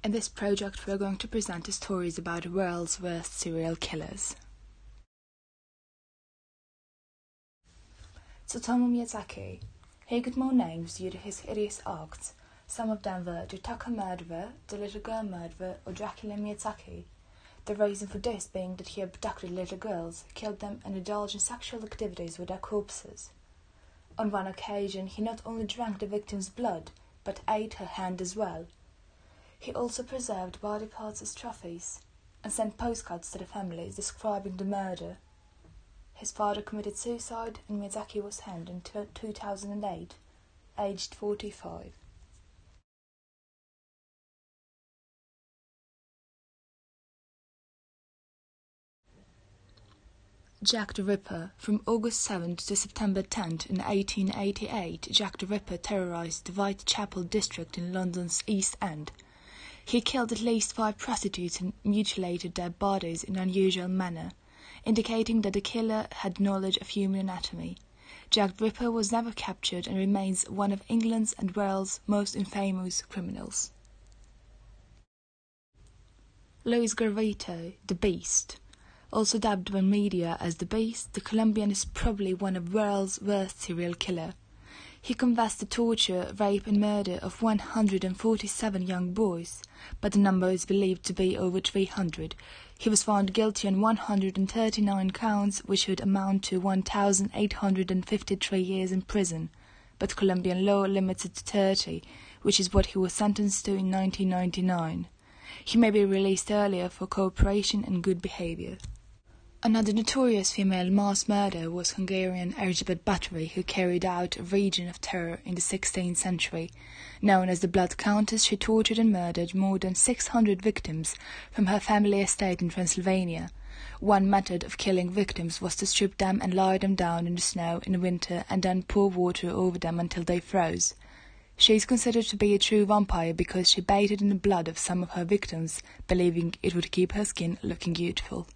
In this project we are going to present the stories about the world's worst serial killers. Tsutomu Miyazaki. He got more names due to his hideous acts. Some of them were the Taka murderer, the little girl murderer, or Dracula Miyazaki. The reason for this being that he abducted little girls, killed them and indulged in sexual activities with their corpses. On one occasion he not only drank the victim's blood, but ate her hand as well. He also preserved body parts as trophies, and sent postcards to the families describing the murder. His father committed suicide and Miyazaki was hanged in 2008, aged 45. Jack the Ripper. From August 7th to September 10th in 1888, Jack the Ripper terrorized the Whitechapel district in London's East End. He killed at least 5 prostitutes and mutilated their bodies in an unusual manner, indicating that the killer had knowledge of human anatomy. Jack the Ripper was never captured and remains one of England's and Wales' most infamous criminals. Louis Grujović, the Beast. Also dubbed by media as the Beast, the Colombian is probably one of the world's worst serial killer. He confessed to torture, rape and murder of 147 young boys, but the number is believed to be over 300. He was found guilty on 139 counts, which would amount to 1,853 years in prison, but Colombian law limits it to 30, which is what he was sentenced to in 1999. He may be released earlier for cooperation and good behavior. Another notorious female mass murderer was Hungarian Erzsébet Báthory, who carried out a region of terror in the 16th century. Known as the Blood Countess, she tortured and murdered more than 600 victims from her family estate in Transylvania. One method of killing victims was to strip them and lie them down in the snow in the winter and then pour water over them until they froze. She is considered to be a true vampire because she bathed in the blood of some of her victims, believing it would keep her skin looking beautiful.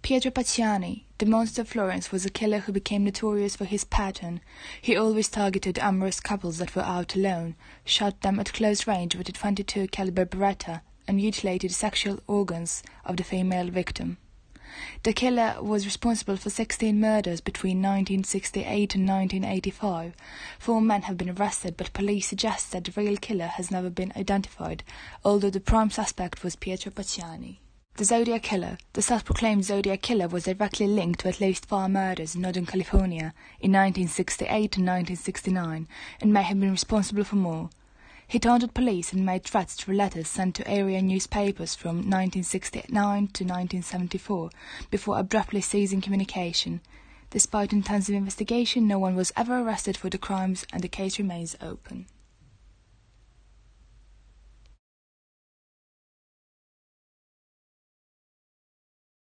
Pietro Pacciani. The monster of Florence was a killer who became notorious for his pattern. He always targeted amorous couples that were out alone, shot them at close range with a .22 caliber Beretta, and mutilated the sexual organs of the female victim. The killer was responsible for 16 murders between 1968 and 1985. 4 men have been arrested, but police suggest that the real killer has never been identified, although the prime suspect was Pietro Pacciani. The Zodiac Killer. The self-proclaimed Zodiac Killer was directly linked to at least 5 murders in Northern California in 1968 and 1969, and may have been responsible for more. He taunted police and made threats through letters sent to area newspapers from 1969 to 1974, before abruptly ceasing communication. Despite intensive investigation, no one was ever arrested for the crimes and the case remains open.